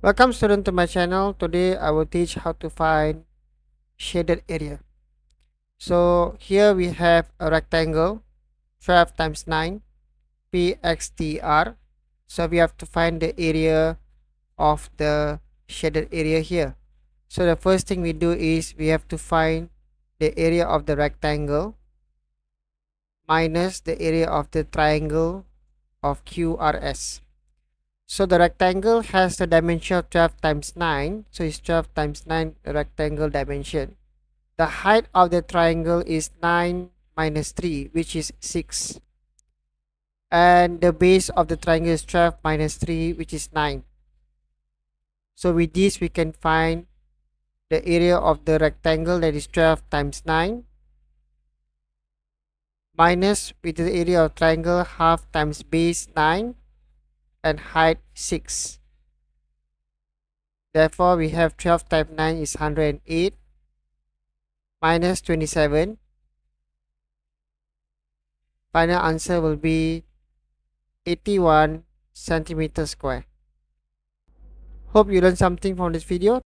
Welcome student to my channel. Today I will teach how to find shaded area. So here we have a rectangle 12 times 9 pxdr. So we have to find the area of the shaded area here. So the first thing we do is we have to find the area of the rectangle minus the area of the triangle of QRS. So the rectangle has the dimension of 12 times 9. So it's 12 times 9 rectangle dimension. The height of the triangle is 9 minus 3, which is 6. And the base of the triangle is 12 minus 3, which is 9. So with this we can find the area of the rectangle, that is 12 times 9, minus with the area of triangle half times base 9 and height 6. Therefore we have 12 times 9 is 108 minus 27. Final answer will be 81 centimeters square. Hope you learned something from this video.